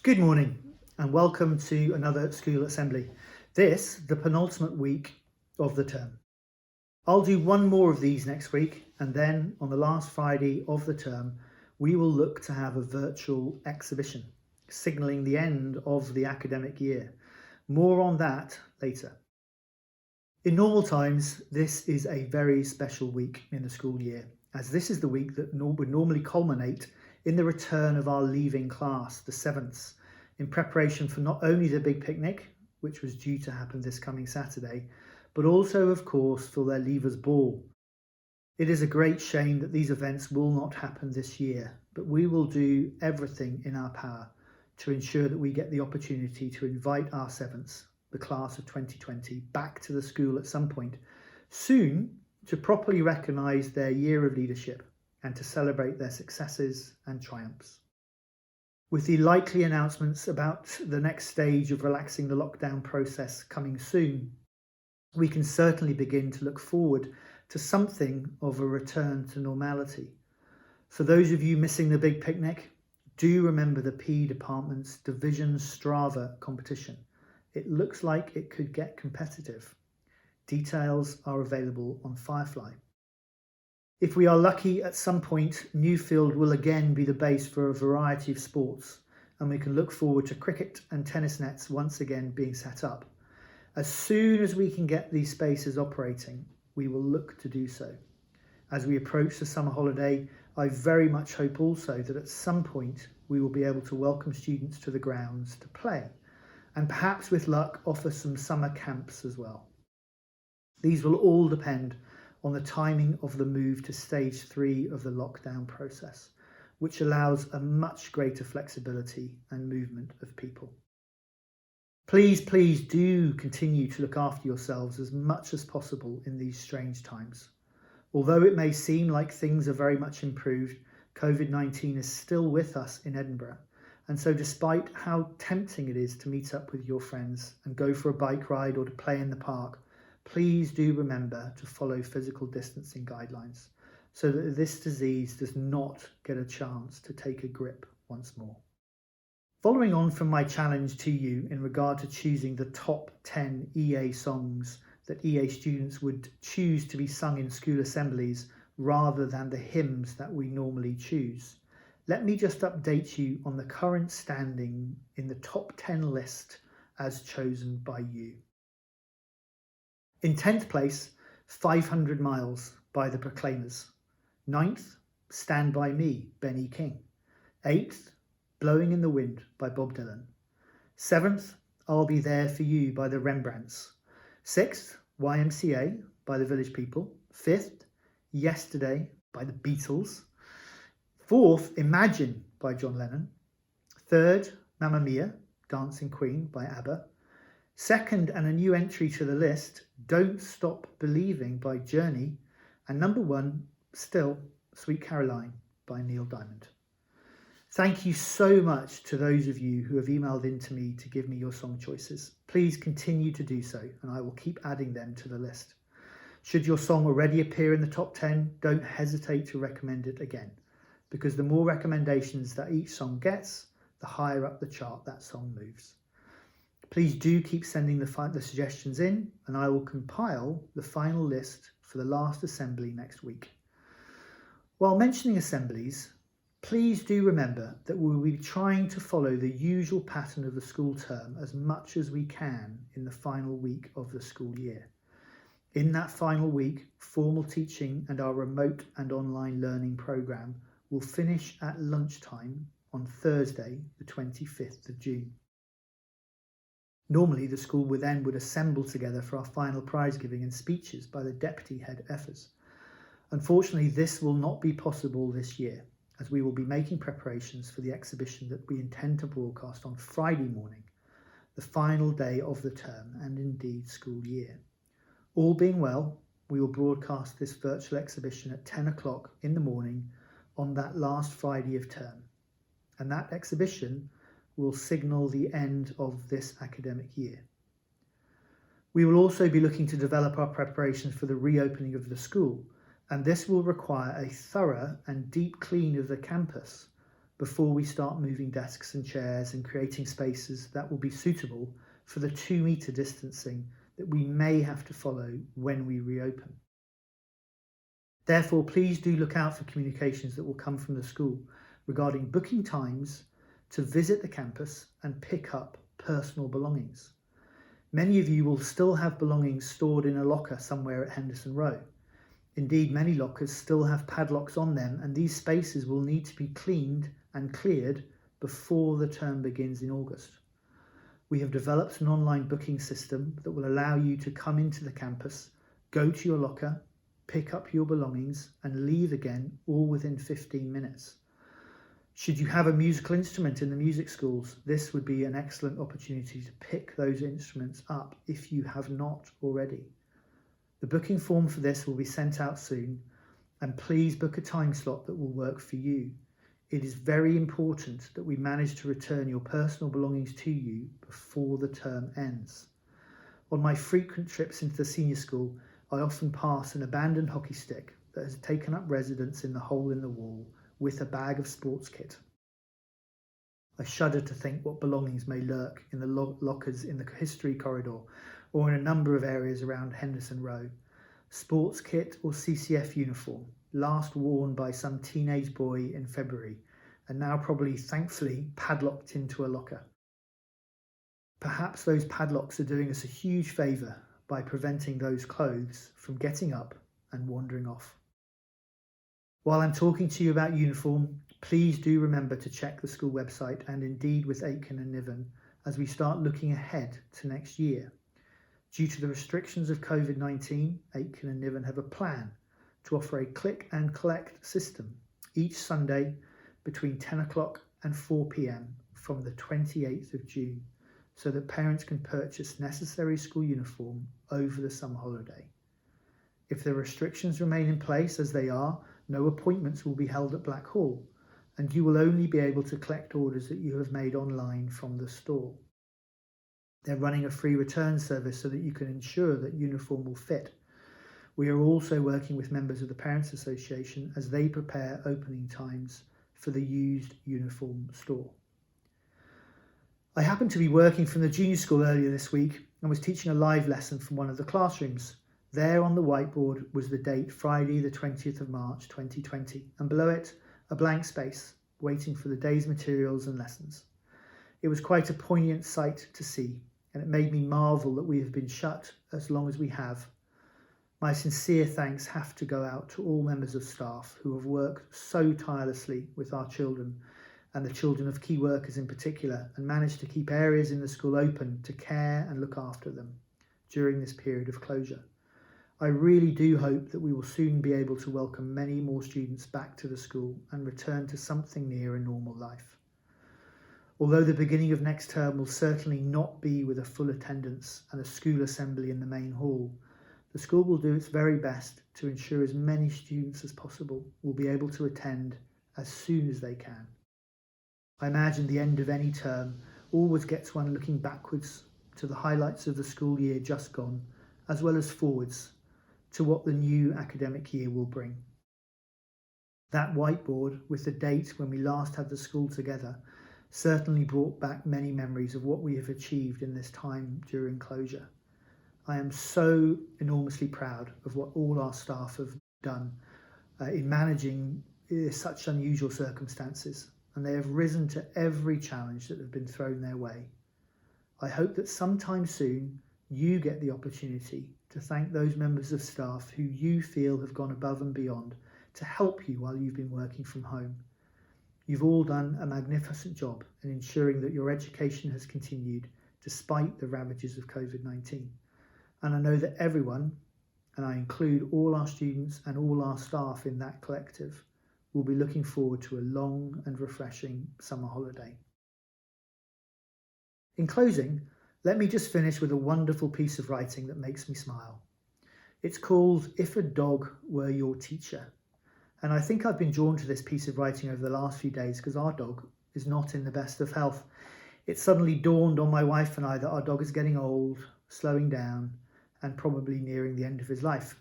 Good morning and welcome to another school assembly. This, the penultimate week of the term. I'll do one more of these next week, and then on the last Friday of the term, we will look to have a virtual exhibition, signalling the end of the academic year. More on that later. In normal times, this is a very special week in the school year, as this is the week that would normally culminate in the return of our leaving class, the 7ths, in preparation for not only the big picnic, which was due to happen this coming Saturday, but also, of course, for their Leavers Ball. It is a great shame that these events will not happen this year, but we will do everything in our power to ensure that we get the opportunity to invite our 7ths, the class of 2020, back to the school at some point soon to properly recognise their year of leadership and to celebrate their successes and triumphs. With the likely announcements about the next stage of relaxing the lockdown process coming soon, we can certainly begin to look forward to something of a return to normality. For those of you missing the big picnic, do remember the PE department's Division Strava competition. It looks like it could get competitive. Details are available on Firefly. If we are lucky, at some point, Newfield will again be the base for a variety of sports, and we can look forward to cricket and tennis nets once again being set up. As soon as we can get these spaces operating, we will look to do so. As we approach the summer holiday, I very much hope also that at some point we will be able to welcome students to the grounds to play, and perhaps with luck offer some summer camps as well. These will all depend on the timing of the move to stage 3 of the lockdown process, which allows a much greater flexibility and movement of people. Please do continue to look after yourselves as much as possible in these strange times. Although it may seem like things are very much improved, COVID-19 is still with us in Edinburgh. And so despite how tempting it is to meet up with your friends and go for a bike ride or to play in the park, please do remember to follow physical distancing guidelines so that this disease does not get a chance to take a grip once more. Following on from my challenge to you in regard to choosing the top 10 EA songs that EA students would choose to be sung in school assemblies rather than the hymns that we normally choose, let me just update you on the current standing in the top 10 list as chosen by you. In 10th place, 500 Miles by the Proclaimers. 9th, Stand By Me, Benny King. 8th, Blowing in the Wind by Bob Dylan. 7th, I'll Be There For You by the Rembrandts. 6th, YMCA by the Village People. 5th, Yesterday by the Beatles. 4th, Imagine by John Lennon. 3rd, Mamma Mia, Dancing Queen by ABBA. 2nd, and a new entry to the list, Don't Stop Believing by Journey. And number 1, still, Sweet Caroline by Neil Diamond. Thank you so much to those of you who have emailed in to me to give me your song choices. Please continue to do so, and I will keep adding them to the list. Should your song already appear in the top 10, don't hesitate to recommend it again, because the more recommendations that each song gets, the higher up the chart that song moves. Please do keep sending the suggestions in, and I will compile the final list for the last assembly next week. While mentioning assemblies, please do remember that we will be trying to follow the usual pattern of the school term as much as we can in the final week of the school year. In that final week, formal teaching and our remote and online learning programme will finish at lunchtime on Thursday, the 25th of June. Normally, the school would assemble together for our final prize giving and speeches by the deputy head EFAs. Unfortunately, this will not be possible this year, as we will be making preparations for the exhibition that we intend to broadcast on Friday morning, the final day of the term and indeed school year. All being well, we will broadcast this virtual exhibition at 10 o'clock in the morning on that last Friday of term, and that exhibition will signal the end of this academic year. We will also be looking to develop our preparations for the reopening of the school, and this will require a thorough and deep clean of the campus before we start moving desks and chairs and creating spaces that will be suitable for the 2-metre distancing that we may have to follow when we reopen. Therefore, please do look out for communications that will come from the school regarding booking times to visit the campus and pick up personal belongings. Many of you will still have belongings stored in a locker somewhere at Henderson Row. Indeed, many lockers still have padlocks on them, and these spaces will need to be cleaned and cleared before the term begins in August. We have developed an online booking system that will allow you to come into the campus, go to your locker, pick up your belongings and leave again, all within 15 minutes. Should you have a musical instrument in the music schools, this would be an excellent opportunity to pick those instruments up if you have not already. The booking form for this will be sent out soon, and please book a time slot that will work for you. It is very important that we manage to return your personal belongings to you before the term ends. On my frequent trips into the senior school, I often pass an abandoned hockey stick that has taken up residence in the hole in the wall with a bag of sports kit. I shudder to think what belongings may lurk in the lockers in the history corridor or in a number of areas around Henderson Row. Sports kit or CCF uniform, last worn by some teenage boy in February, and now probably, thankfully, padlocked into a locker. Perhaps those padlocks are doing us a huge favour by preventing those clothes from getting up and wandering off. While I'm talking to you about uniform, please do remember to check the school website and indeed with Aitken and Niven as we start looking ahead to next year. Due to the restrictions of COVID-19, Aitken and Niven have a plan to offer a click and collect system each Sunday between 10 o'clock and 4 p.m. from the 28th of June, so that parents can purchase necessary school uniform over the summer holiday. If the restrictions remain in place as they are, no appointments will be held at Blackhall, and you will only be able to collect orders that you have made online from the store. They're running a free return service so that you can ensure that uniform will fit. We are also working with members of the Parents Association as they prepare opening times for the used uniform store. I happened to be working from the junior school earlier this week and was teaching a live lesson from one of the classrooms. There on the whiteboard was the date Friday the 20th of March 2020, and below it a blank space waiting for the day's materials and lessons. It was quite a poignant sight to see, and it made me marvel that we have been shut as long as we have. My sincere thanks have to go out to all members of staff who have worked so tirelessly with our children and the children of key workers in particular, and managed to keep areas in the school open to care and look after them during this period of closure. I really do hope that we will soon be able to welcome many more students back to the school and return to something near a normal life. Although the beginning of next term will certainly not be with a full attendance and a school assembly in the main hall, the school will do its very best to ensure as many students as possible will be able to attend as soon as they can. I imagine the end of any term always gets one looking backwards to the highlights of the school year just gone, as well as forwards to what the new academic year will bring. That whiteboard with the date when we last had the school together certainly brought back many memories of what we have achieved in this time during closure. I am so enormously proud of what all our staff have done in managing such unusual circumstances, and they have risen to every challenge that have been thrown their way. I hope that sometime soon you get the opportunity to thank those members of staff who you feel have gone above and beyond to help you while you've been working from home. You've all done a magnificent job in ensuring that your education has continued despite the ravages of COVID-19. And I know that everyone, and I include all our students and all our staff in that collective, will be looking forward to a long and refreshing summer holiday. In closing, let me just finish with a wonderful piece of writing that makes me smile. It's called If a Dog Were Your Teacher. And I think I've been drawn to this piece of writing over the last few days because our dog is not in the best of health. It suddenly dawned on my wife and I that our dog is getting old, slowing down, and probably nearing the end of his life.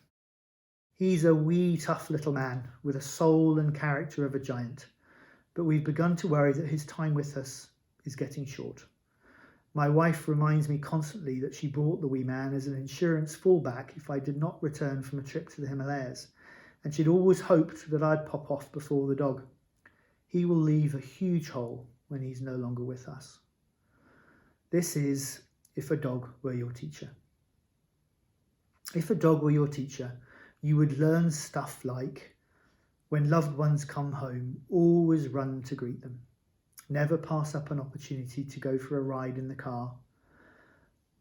He's a wee tough little man with a soul and character of a giant, but we've begun to worry that his time with us is getting short. My wife reminds me constantly that she bought the wee man as an insurance fallback if I did not return from a trip to the Himalayas, and she'd always hoped that I'd pop off before the dog. He will leave a huge hole when he's no longer with us. This is if a dog were your teacher. If a dog were your teacher, you would learn stuff like, when loved ones come home, always run to greet them. Never pass up an opportunity to go for a ride in the car.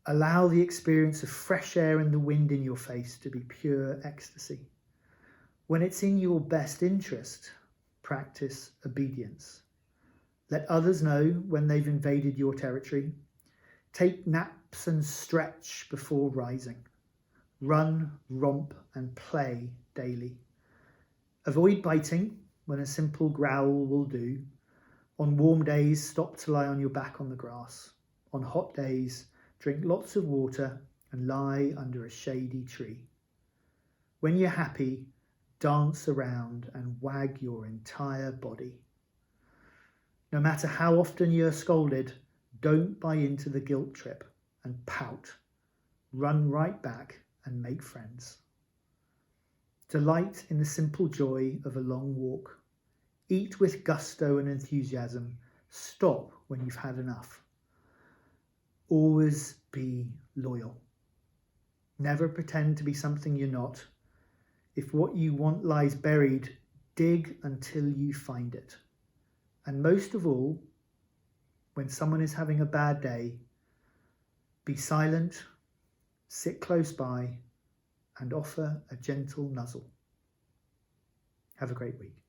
Allow the experience of fresh air and the wind in your face to be pure ecstasy. When it's in your best interest, practice obedience. Let others know when they've invaded your territory. Take naps and stretch before rising. Run, romp and play daily. Avoid biting when a simple growl will do. On warm days, stop to lie on your back on the grass. On hot days, drink lots of water and lie under a shady tree. When you're happy, dance around and wag your entire body. No matter how often you're scolded, don't buy into the guilt trip and pout. Run right back and make friends. Delight in the simple joy of a long walk. Eat with gusto and enthusiasm. Stop when you've had enough. Always be loyal. Never pretend to be something you're not. If what you want lies buried, dig until you find it. And most of all, when someone is having a bad day, be silent, sit close by, and offer a gentle nuzzle. Have a great week.